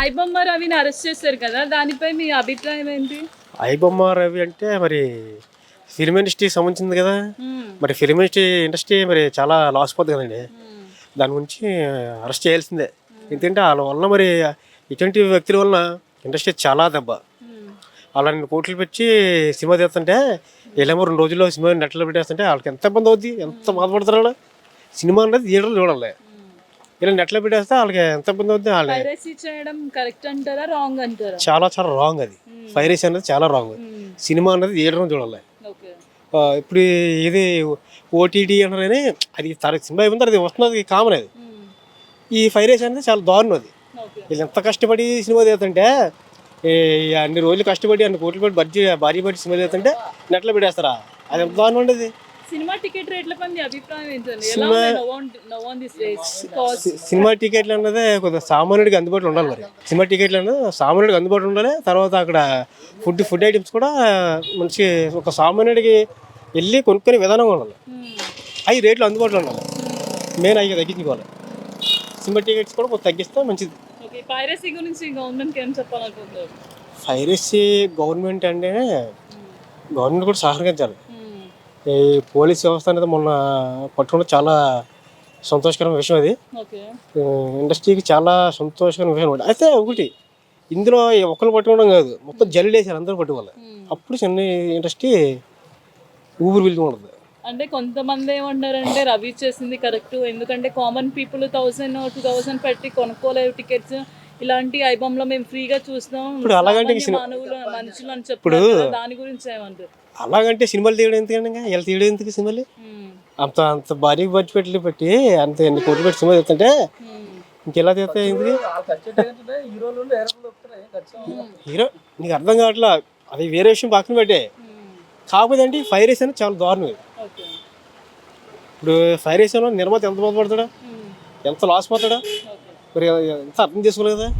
ఐబొమ్మ రవిని అరెస్ట్ చేశారు కదా, దానిపై మీ అభిప్రాయం ఏంటి? ఐబొమ్మ రవి అంటే మరి ఫిల్మ్ ఇండస్ట్రీకి సంబంధించింది కదా. మరి ఫిల్మ్ ఇండస్ట్రీ మరి చాలా లాస్ పోతుంది కదండి. దాని గురించి అరెస్ట్ చేయాల్సిందే. ఎందుకంటే వాళ్ళ వల్ల మరి ఇటువంటి వ్యక్తుల వలన ఇండస్ట్రీ చాలా దెబ్బ. అలాంటి కోట్లు పెట్టి సినిమా తీస్తుంటే వీళ్ళేమో 2 రోజుల్లో సినిమా నెట్లో పెట్టేస్తుంటే వాళ్ళకి ఎంత ఇబ్బంది అవుద్ది, ఎంత బాధపడతారు వాళ్ళు. సినిమా అనేది థియేటర్లో చూడాలి, ఇలా నెట్లో పెట్టేస్తే వాళ్ళకి ఎంత ఇబ్బంది అవుద్ది. వాళ్ళు పైరసీ చేయడం కరెక్ట్ అంటారా, రాంగ్ అంటారా? చాలా చాలా రాంగ్. అది పైరసీ అనేది చాలా రాంగ్. సినిమా అనేది థియేటర్లో చూడాలి. ఇప్పుడు ఇది ఓటీటీ అన్నారు కానీ అది సినిమా అయిపోతుంది, అది వస్తున్నది కామన్. అది ఈ పైరసీ అనేది చాలా దారుణం. అది వీళ్ళు ఎంత కష్టపడి సినిమా తీస్తుంటే అన్ని రోజులు కష్టపడి అన్ని కోట్లు పెట్టి భారీ పట్టి సినిమా తీస్తుంటే నెట్లో పెట్టేస్తారా, అది ఎంత దారుణం ఉండేది. సినిమా టికెట్ రేట్లపై మీ అభిప్రాయం ఏంటండి? సినిమా టికెట్లు అన్నదే కొద్దిగా సామాన్యుడికి అందుబాటులో ఉండాలి. మరి సినిమా టికెట్లు అన్నది సామాన్యుడికి అందుబాటులో ఉండాలి. తర్వాత అక్కడ ఫుడ్ ఐటమ్స్ కూడా మంచి ఒక సామాన్యుడికి వెళ్ళి కొనుక్కునే విధానంగా ఉండాలి. అవి రేట్లు అందుబాటులో ఉండాలి. మెయిన్ అవి తగ్గించుకోవాలి. సినిమా టికెట్స్ కూడా కొంచెం తగ్గిస్తే మంచిది. పైరసీ గురించి గవర్నమెంట్కి ఏం చెప్పాలనుకుంటున్నారు? పైరసీ గవర్నమెంట్ అంటే గవర్నమెంట్ కూడా సహకరించాలి. ఈ పోలీస్ వ్యవస్థ అనేది మొన్న పట్టుకోవడం చాలా సంతోషకరమైన విషయం. అది ఇండస్ట్రీకి చాలా సంతోషకరమైన విషయం అనమాట. అయితే ఒకటి ఇందులో ఒక్కరు పట్టుకోవడం కాదు, మొత్తం జల్లేసారు, అందరూ పట్టుకోవాలి. అప్పుడు చిన్న ఇండస్ట్రీ ఊపిరి పీల్చుకుంటుంది. అంటే కొంతమంది ఏమంటారంటే రవి చేసింది కరెక్ట్, ఎందుకంటే కామన్ పీపుల్ 1000-2000 పెట్టి కొనుక్కోలేరు టికెట్స్. ఇలాంటి ఐబొమ్లో మేము ఫ్రీగా చూస్తాం, ఇప్పుడు అలాగంటే మనుషులు అని చెప్పారు. దాని గురించి ఏమంటారు? అలాగంటే సినిమాలు తీయడం ఎందుకంటే ఇలా తీయడం ఎందుకు? సినిమాలు అంత భారీ బడ్జెట్ పెట్టి అంత ఎన్ని కోట్లు పెట్టి సినిమా తీస్తుంటే ఇంకెలా తీస్తాయి? ఎందుకు హీరో నీకు అర్థం కావట్లా. అది వేరే విషయం పక్కన పెట్టే. కాకపోతే అంటే పైరసీ అనేది చాలా దారుణం. ఇప్పుడు పైరసీలో నిర్మాత ఎంత బాధపడతాడా, ఎంత లాస్ పోతాడా, మరి ఎంత అర్థం చేసుకోలేదు కదా.